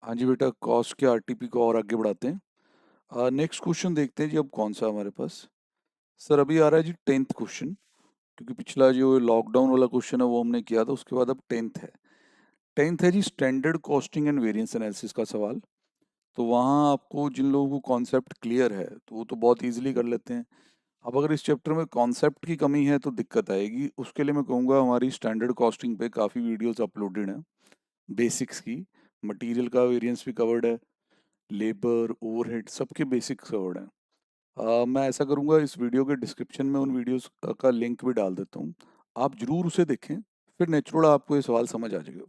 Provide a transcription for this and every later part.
हाँ जी बेटा, कॉस्ट के आरटीपी को और आगे बढ़ाते हैं। नेक्स्ट क्वेश्चन देखते हैं जी, अब कौन सा हमारे पास। सर अभी आ रहा है जी 10th क्वेश्चन, क्योंकि पिछला जो लॉकडाउन वाला क्वेश्चन है वो हमने किया था, उसके बाद अब 10th है। 10th है जी standard costing and variance analysis का सवाल। तो वहाँ आपको जिन लोगों को कॉन्सेप्ट क्लियर है तो वो तो बहुत इजीली कर लेते हैं। अब अगर इस चैप्टर में कॉन्सेप्ट की कमी है तो दिक्कत आएगी। उसके लिए मैं कहूँगा हमारी स्टैंडर्ड कॉस्टिंग पे काफ़ी वीडियोस अपलोडेड हैं बेसिक्स की। मटेरियल का वेरिएंस भी कवर्ड है, लेबर ओवरहेड सबके बेसिक्स कवर्ड हैं। मैं ऐसा करूँगा, इस वीडियो के डिस्क्रिप्शन में उन वीडियोस का लिंक भी डाल देता हूँ, आप जरूर उसे देखें, फिर नेचुरल आपको ये सवाल समझ आ जाएगा।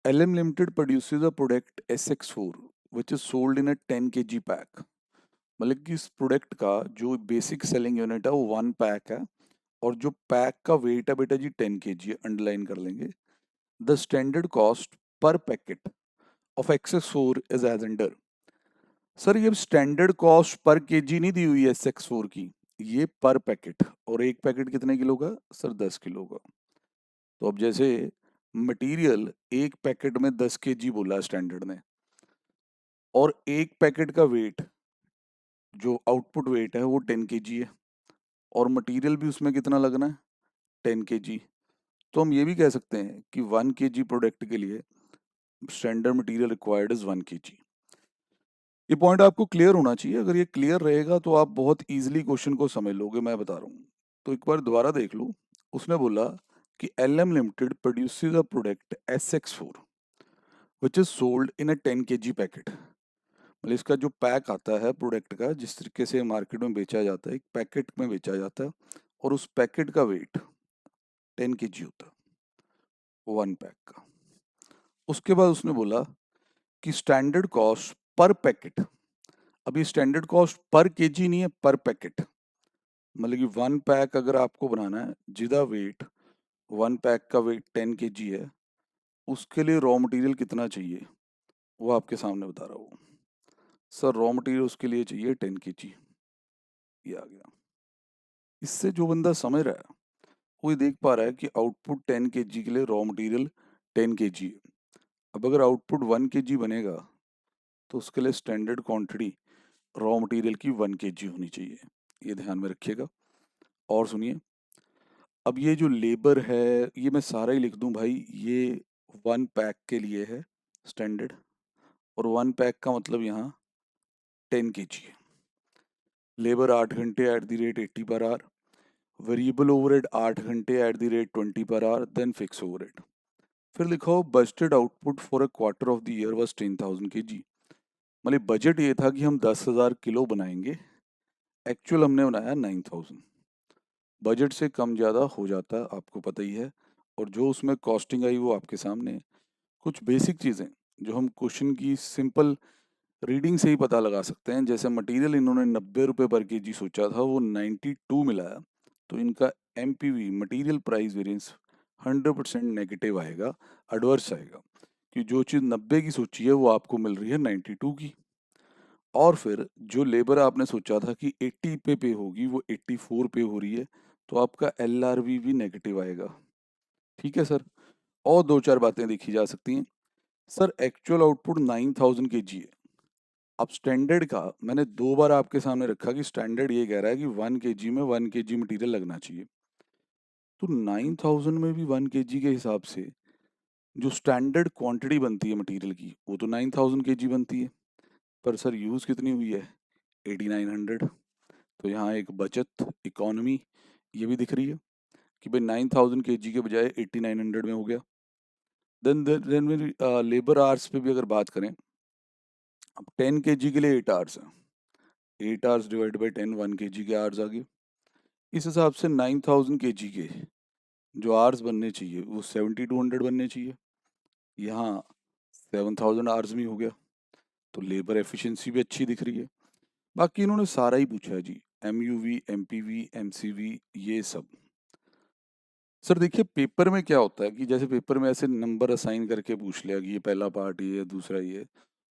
LM Limited produces a product SX4 which is sold in a 10 kg pack. मतलब कि इस प्रोडक्ट का जो बेसिक सेलिंग यूनिट है वो 1 पैक है, और जो पैक का वेट है बेटा जी 10 kg है, अंडरलाइन कर लेंगे। The standard cost per packet of XS4 is as under. Sir ये स्टैंडर्ड कॉस्ट पर केजी नहीं दी हुई है SX4 की, ये पर पैकेट। और एक पैकेट कितने किलो का सर? 10 किलो का। तो अब जैसे मटेरियल एक पैकेट में 10 kg बोला स्टैंडर्ड ने, और एक पैकेट का वेट जो आउटपुट वेट है वो 10 kg है, और मटेरियल भी उसमें कितना लगना है? 10 kg। तो हम ये भी कह सकते हैं कि 1 kg प्रोडक्ट के लिए standard material required is 1 kg। ये पॉइंट आपको क्लियर होना चाहिए। अगर ये क्लियर रहेगा तो आप बहुत इजीली क्वेश्चन को समझ लोगे, मैं बता रहा हूँ। तो एक बार दोबारा देख लो। उसने बोला कि LM limited produces a product SX4 which is sold in a 10 kg packet. मतलब इसका जो पैक आता है प्रोडक्ट का, जिस तरीके से मार्केट में बेचा जाता है, एक पैकेट में बेचा जाता है, और उस पैकेट का वेट 10 kg होता है, 1 पैक का। उसके बाद उसने बोला कि स्टैंडर्ड कॉस्ट पर पैकेट। अभी स्टैंडर्ड कॉस्ट पर केजी नहीं है, पर पैकेट। मतलब कि 1 पैक अगर आपको बनाना है जिदा वेट, 1 पैक का वेट 10 kg है, उसके लिए रॉ मटेरियल कितना चाहिए वो आपके सामने बता रहा हूँ। सर रॉ मटेरियल उसके लिए चाहिए 10 kg। ये आ गया। इससे जो बंदा समझ रहा है वो ये देख पा रहा है कि आउटपुट 10 kg के लिए रॉ मटेरियल 10 kg है। अब अगर आउटपुट 1 kg बनेगा तो उसके लिए स्टैंडर्ड क्वांटिटी रॉ मटेरियल की 1 kg होनी चाहिए। ये ध्यान में रखिएगा। और सुनिए, अब ये जो लेबर है ये मैं सारा ही लिख दूं भाई, ये 1 पैक के लिए है स्टैंडर्ड, और 1 पैक का मतलब यहाँ 10 kg है। लेबर 8 घंटे at the rate 80 per hour, variable overhead 8 घंटे at the rate 20 per hour, then fix overhead. फिर लिखा हो budgeted output for a quarter of the year was 10,000 kg। मतलब बजट ये था कि हम 10,000 किलो बनाएंगे, एक्चुअल हमने बनाया 9,000। बजट से कम ज़्यादा हो जाता है, आपको पता ही है। और जो उसमें कॉस्टिंग आई वो आपके सामने है। कुछ बेसिक चीज़ें जो हम क्वेश्चन की सिंपल रीडिंग से ही पता लगा सकते हैं, जैसे मटेरियल इन्होंने 90 रुपये पर केजी सोचा था, वो 92 मिला। तो इनका MPV material price variance 100% negative आएगा, एडवर्स आएगा, कि जो चीज़ 90 की सोची है वो आपको मिल रही है 92 की। और फिर जो लेबर आपने सोचा था कि 80 पे होगी वो 84 पे हो रही है, तो आपका LRV भी नेगेटिव आएगा। ठीक है सर। और दो चार बातें देखी जा सकती हैं। सर एक्चुअल आउटपुट 9,000 kg है। अब स्टैंडर्ड का मैंने 2 बार आपके सामने रखा कि स्टैंडर्ड ये कह रहा है कि 1 kg में 1 kg मटेरियल लगना चाहिए। तो 9,000 में भी 1 kg के हिसाब से जो स्टैंडर्ड क्वांटिटी बनती है मटेरियल की वो तो 9,000 kg बनती है। पर सर यूज़ कितनी हुई है? 8,900। तो यहाँ एक बचत, इकोनॉमी ये भी दिख रही है कि भाई 9,000 kg के बजाय 8,900 में हो गया। देन मेरी लेबर आवर्स पे भी अगर बात करें, अब 10 kg के लिए 8 आवर्स है, 8 आवर्स डिवाइड बाई 10, 1 kg के आवर्स आ गए। इस हिसाब से 9,000 kg के जो आवर्स बनने चाहिए वो 7,200 बनने चाहिए। यहाँ 7,000 आवर्स में हो गया। तो लेबर एफिशिएंसी भी अच्छी दिख रही है। बाकी इन्होंने सारा ही पूछा है जी, MUV MPV MCV ये सब। सर देखिए पेपर में क्या होता है कि जैसे पेपर में ऐसे नंबर असाइन करके पूछ लिया कि ये पहला पार्ट ये है, दूसरा ये।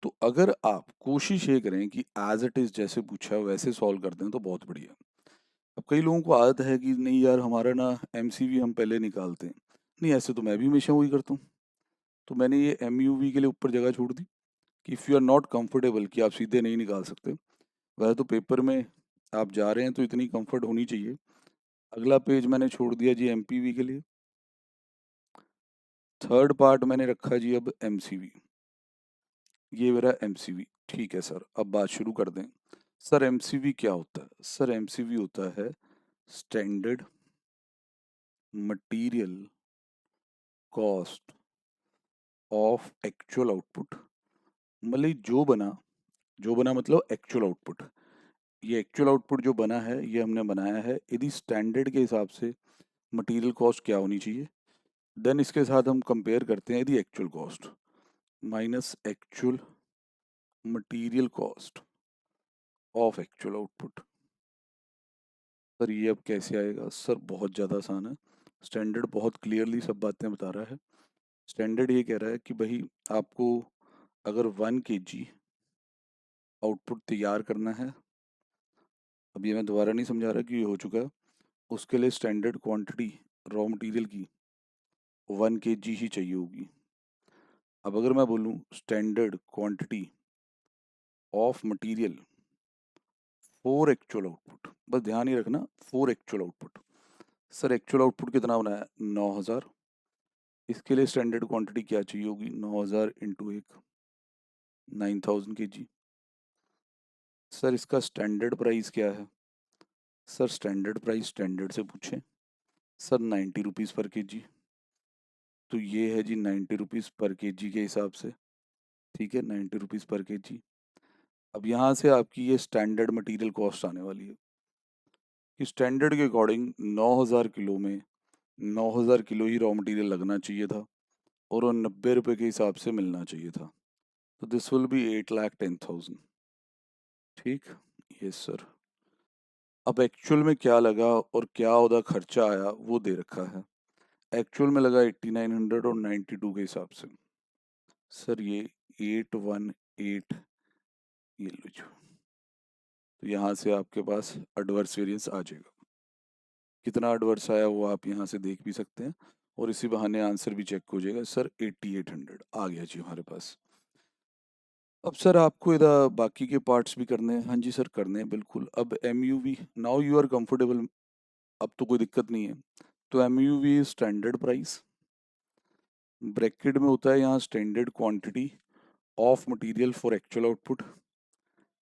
तो अगर आप कोशिश ये करें कि एज इट इज जैसे पूछा है वैसे सॉल्व कर दें तो बहुत बढ़िया। अब कई लोगों को आदत है कि नहीं यार हमारा ना MCV हम पहले निकालते हैं। नहीं, ऐसे तो मैं भी हमेशा वही करता हूँ। तो मैंने ये MUV के लिए ऊपर जगह छोड़ दी, कि if you are not comfortable कि आप सीधे नहीं निकाल सकते, वह तो पेपर में आप जा रहे हैं तो इतनी कंफर्ट होनी चाहिए। अगला पेज मैंने छोड़ दिया जी एमपीवी के लिए। थर्ड पार्ट मैंने रखा जी अब एमसीवी। ये मेरा एमसीवी, ठीक है सर। अब बात शुरू कर दें। सर एमसीवी क्या होता है? सर एमसीवी होता है standard material cost of actual output. मतलब जो बना मतलब एक्चुअल आउटपुट। ये एक्चुअल आउटपुट जो बना है ये हमने बनाया है, यदि स्टैंडर्ड के हिसाब से मटेरियल कॉस्ट क्या होनी चाहिए, देन इसके साथ हम कंपेयर करते हैं यदि actual cost minus actual material cost of actual output. Sir ये अब कैसे आएगा? सर बहुत ज़्यादा आसान है। स्टैंडर्ड बहुत क्लियरली सब बातें बता रहा है। स्टैंडर्ड ये कह रहा है कि भाई आपको अगर 1 kg आउटपुट तैयार करना है, अब ये मैं दोबारा नहीं समझा रहा कि ये हो चुका है, उसके लिए स्टैंडर्ड क्वांटिटी रॉ मटेरियल की 1 kg ही चाहिए होगी। अब अगर मैं बोलूँ standard quantity of material for actual output, बस ध्यान ही रखना for actual output. Sir actual output कितना बनाया? 9000। इसके लिए स्टैंडर्ड क्वांटिटी क्या चाहिए होगी? 9000 इंटू 9000 kg। सर इसका स्टैंडर्ड प्राइस क्या है? सर स्टैंडर्ड प्राइस स्टैंडर्ड से पूछें। सर 90 रुपीज़ पर केजी। तो ये है जी 90 रुपीज़ पर केजी के हिसाब से, ठीक है, 90 रुपीज़ पर केजी। अब यहाँ से आपकी ये स्टैंडर्ड मटेरियल कॉस्ट आने वाली है कि स्टैंडर्ड के अकॉर्डिंग 9000 किलो में 9000 किलो ही रॉ मटेरियल लगना चाहिए था और वो 90 रुपये के हिसाब से मिलना चाहिए था। तो दिस विल बी 8,10,000। ठीक, यस सर। अब एक्चुअल में क्या लगा और क्या ਉਹਦਾ खर्चा आया वो दे रखा है। एक्चुअल में लगा 8900 और 92 के हिसाब से। सर ये 818, ये लो जो, तो यहाँ से आपके पास एडवर्स वेरिएंस आ जाएगा। कितना एडवर्स आया वो आप यहाँ से देख भी सकते हैं और इसी बहाने आंसर भी चेक हो जाएगा। सर 8800 आ गया जी हमारे पास। अब सर आपको इधर बाकी के पार्ट्स भी करने हैं। हाँ जी सर करने हैं बिल्कुल। अब M U V, now you are comfortable, अब तो कोई दिक्कत नहीं है। तो M U V standard price, bracket में होता है यहाँ standard quantity of material for actual output,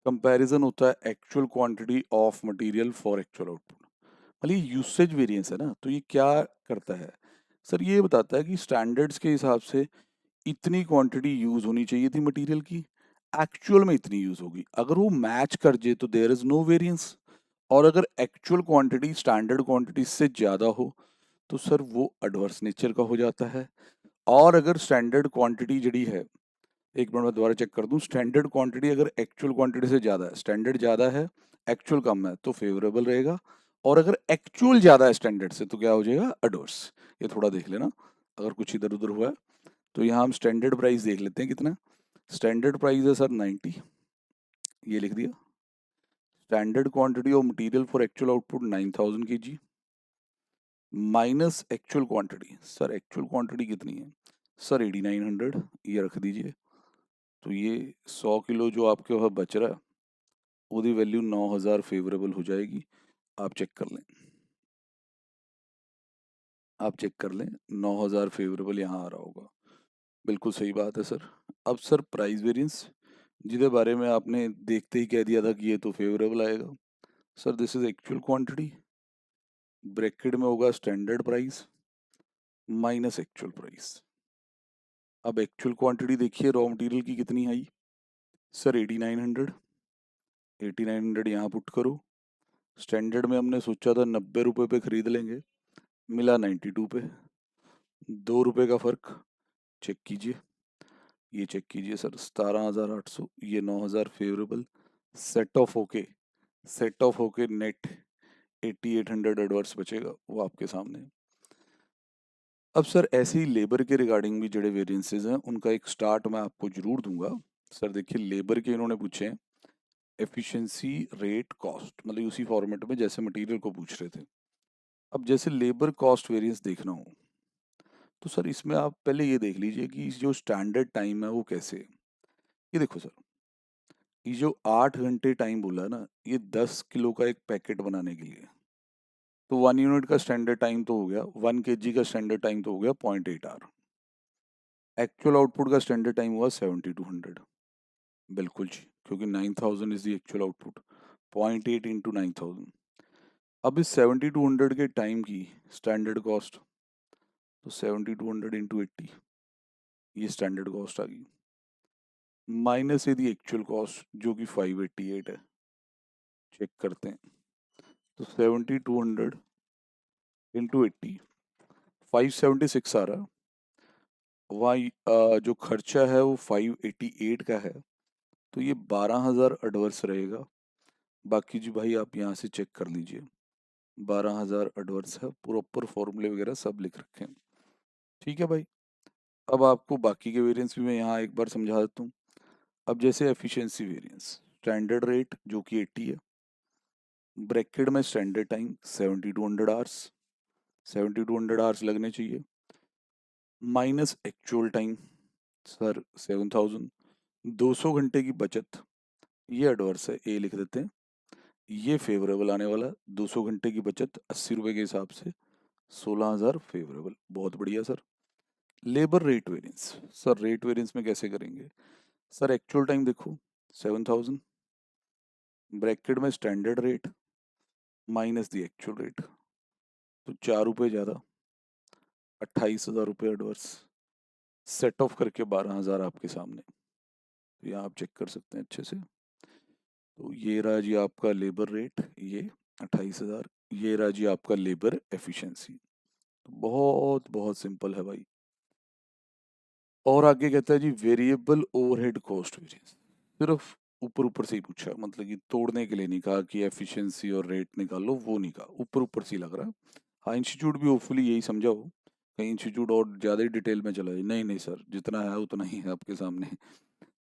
comparison होता है actual quantity of material for actual output. मतलब ये यूसेज वेरिएंस है ना, तो ये क्या करता है? सर ये बताता है कि स्टैंडर्ड्स के हिसाब से इतनी क्वांटिटी यूज होनी चाहिए थी मटेरियल की, एक्चुअल में इतनी यूज होगी। अगर वो मैच कर जाए तो देयर इज नो वेरिएंस, और अगर एक्चुअल क्वांटिटी स्टैंडर्ड क्वांटिटी से ज़्यादा हो तो सर वो एडवर्स नेचर का हो जाता है। और अगर स्टैंडर्ड क्वांटिटी जड़ी है, एक मिनट में दोबारा चेक कर दूं, स्टैंडर्ड क्वांटिटी अगर एक्चुअल क्वांटिटी से ज़्यादा है, स्टैंडर्ड ज़्यादा है एक्चुअल कम है, तो फेवरेबल रहेगा। और अगर एक्चुअल ज़्यादा है स्टैंडर्ड से तो क्या हो जाएगा? एडवर्स। ये थोड़ा देख लेना अगर कुछ इधर उधर हुआ है। तो यहाँ हम स्टैंडर्ड प्राइस देख लेते हैं कितना। स्टैंडर्ड प्राइस है सर 90, ये लिख दिया। Standard quantity of material for actual output 9000 kg minus actual quantity. Sir actual quantity कितनी है? सर 8900, ये रख दीजिए। तो ये 100 किलो जो आपके वहाँ बच रहा है उसकी वैल्यू 9000 फेवरेबल हो जाएगी। आप चेक कर लें, आप चेक कर लें 9000 फेवरेबल यहाँ आ रहा होगा। बिल्कुल सही बात है सर। अब सर प्राइस वेरिएंस जिसके बारे में आपने देखते ही कह दिया था कि ये तो फेवरेबल आएगा। Sir this is actual quantity, bracket में होगा standard price minus actual price. अब एक्चुअल क्वांटिटी देखिए रॉ मटेरियल की कितनी आई? सर 8900, 8900 यहाँ पुट करो। स्टैंडर्ड में हमने सोचा था 90 रुपये पे खरीद लेंगे, मिला 92 पे, 2 रुपये का फर्क। चेक कीजिए, ये चेक कीजिए सर 17,800, ये 9000 फेवरेबल। सेट ऑफ होके नेट 8800 एडवर्स बचेगा, वो आपके सामने है। अब सर ऐसे ही लेबर के रिगार्डिंग भी जड़े वेरिएंसेस हैं उनका एक स्टार्ट मैं आपको जरूर दूंगा। सर देखिए लेबर के इन्होंने पूछे हैं एफिशिएंसी रेट कॉस्ट, मतलब उसी फॉर्मेट में जैसे मटेरियल को पूछ रहे थे। अब जैसे लेबर कॉस्ट वेरिएंस देखना हो तो सर इसमें आप पहले ये देख लीजिए कि जो स्टैंडर्ड टाइम है वो कैसे है। ये देखो सर, ये जो 8 घंटे टाइम बोला ना, ये 10 किलो का एक पैकेट बनाने के लिए, तो 1 यूनिट का स्टैंडर्ड टाइम तो हो गया, 1 kg का स्टैंडर्ड टाइम तो हो गया 0.8 आवर। एक्चुअल आउटपुट का स्टैंडर्ड टाइम हुआ 7200। बिल्कुल जी, क्योंकि 9000 is the actual output, 0.8 into 9000। अब इस 7200 के टाइम की स्टैंडर्ड कॉस्ट, तो 7200 इंटू 80, ये स्टैंडर्ड कॉस्ट आ गई, माइनस यदि एक्चुअल कॉस्ट जो कि 588 है। चेक करते हैं, तो 7200 इंटू 80, 576 आ रहा। वहाँ जो खर्चा है वो 588 का है, तो ये 12,000 एडवर्स रहेगा। बाकी जी भाई आप यहाँ से चेक कर लीजिए, 12,000 एडवर्स है, प्रॉपर फॉर्मूले वगैरह सब लिख रखे हैं। ठीक है भाई, अब आपको बाकी के वेरिएंस भी मैं यहाँ एक बार समझा देता हूँ। अब जैसे एफिशिएंसी वेरिएंस, स्टैंडर्ड रेट जो कि 80 है, ब्रैकेट में स्टैंडर्ड टाइम 7200 आवर्स, 7200 आवर्स लगने चाहिए, माइनस एक्चुअल टाइम सर 7000, 200 घंटे की बचत, ये एडवर्स है, ए लिख देते हैं। ये फेवरेबल आने वाला, 200 घंटे की बचत 80 रुपए के हिसाब से 16,000 फेवरेबल, बहुत बढ़िया sir. Labour rate variance, sir rate variance में कैसे करेंगे सर? एक्चुअल टाइम देखो 7000, ब्रैकेट में standard rate minus the actual rate, तो 4 रुपये ज़्यादा, 28,000 रुपये एडवर्स, सेट ऑफ करके 12,000 आपके सामने, तो यहाँ आप चेक कर सकते हैं अच्छे से। तो ये रहा जी आपका लेबर रेट, ये 28,000, ये रहा जी आपका लेबर एफिशिएंसी। तो बहुत बहुत सिंपल है भाई। और आगे कहता है जी वेरिएबल ओवरहेड कॉस्ट वेरिएंस, सिर्फ ऊपर ऊपर से ही पूछा, मतलब कि तोड़ने के लिए नहीं कहा कि एफिशिएंसी और रेट निकालो, वो नहीं कहा, ऊपर ऊपर से ही लग रहा है। हाँ, इंस्टीट्यूट भी होपफुली यही समझा हो, कहीं इंस्टीट्यूट और ज़्यादा ही डिटेल में चला जाए। नहीं नहीं सर, जितना है उतना ही है आपके सामने,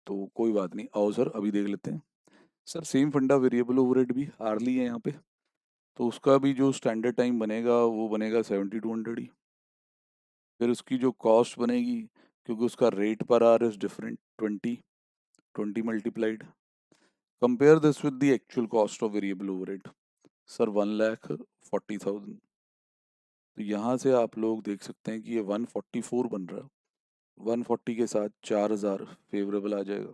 तो कोई बात नहीं। आओ सर अभी देख लेते हैं। सर सेम फंडा, वेरिएबल ओवरहेड भी हार्डली है यहाँ पे, तो उसका भी जो स्टैंडर्ड टाइम बनेगा वो बनेगा 7200 ही। फिर उसकी जो कॉस्ट बनेगी, क्योंकि उसका रेट पर R is different, 20 multiplied, compare this with the actual cost of variable overhead, sir 1,40,000। तो यहाँ से आप लोग देख सकते हैं कि ये 144 बन रहा है, 140 के साथ 4,000 फेवरेबल आ जाएगा।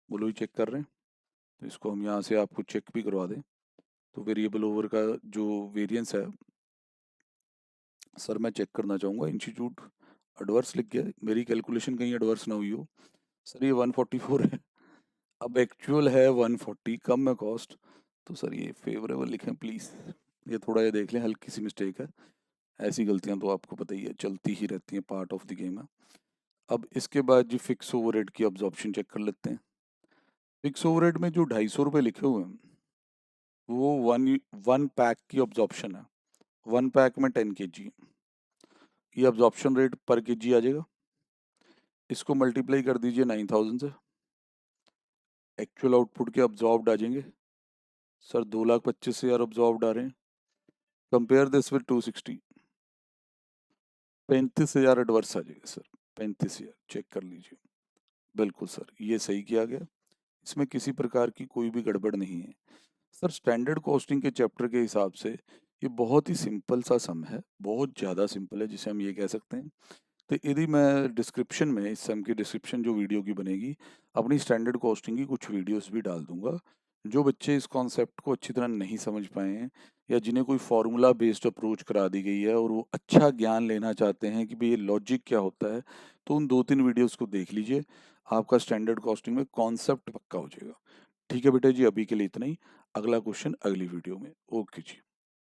बोलो ही चेक कर रहे हैं, तो इसको हम यहाँ से आपको चेक भी करवा दें। तो वेरिएबल ओवर का जो वेरिएंस है, सर मैं चेक करना चाहूँगा, इंस्टीट्यूट एडवर्स लिख गया, मेरी कैलकुलेशन कहीं एडवर्स ना हुई हो। सर ये 144 है, अब एक्चुअल है 140, कम है कॉस्ट, तो सर ये फेवरेबल लिखें प्लीज़। ये थोड़ा ये देख लें, हल्की सी मिस्टेक है, ऐसी गलतियां तो आपको पता ही है चलती ही रहती हैं, पार्ट ऑफ द गेम है। अब इसके बाद जी फिक्स ओवरहेड की अब्जॉर्प्शन चेक कर लेते हैं। फिक्स ओवरहेड में जो 250 रुपये लिखे हुए हैं, वो वन पैक की अब्जॉर्प्शन है, 1 पैक में 10 kg, ये अब्जॉर्प्शन रेट पर kg आ जाएगा। इसको मल्टीप्लाई कर दीजिए 9000 से, एक्चुअल आउटपुट के अब्जॉर्ब्ड आ जाएंगे सर 2,25,000 अब्जॉर्ब्ड आ रहे हैं। कंपेयर दिस विद 260, 35,000 एडवर्स आ जाएगा सर, 35,000 चेक कर लीजिए। बिल्कुल सर, ये सही किया गया, इसमें किसी प्रकार की कोई भी गड़बड़ नहीं है। सर स्टैंडर्ड कॉस्टिंग के चैप्टर के हिसाब से ये बहुत ही सिंपल सा सम है, बहुत ज़्यादा सिंपल है जिसे हम ये कह सकते हैं। तो यदि मैं डिस्क्रिप्शन में, इस सम की डिस्क्रिप्शन जो वीडियो की बनेगी, अपनी स्टैंडर्ड कॉस्टिंग की कुछ वीडियोस भी डाल दूंगा। जो बच्चे इस कॉन्सेप्ट को अच्छी तरह नहीं समझ पाए हैं, या जिन्हें कोई फार्मूला बेस्ड अप्रोच करा दी गई है और वो अच्छा ज्ञान लेना चाहते हैं कि भाई ये लॉजिक क्या होता है, तो उन 2-3 वीडियोस को देख लीजिए, आपका स्टैंडर्ड कॉस्टिंग में कॉन्सेप्ट पक्का हो जाएगा। ठीक है बेटा जी, अभी के लिए इतना ही, अगला क्वेश्चन अगली वीडियो में। ओके जी।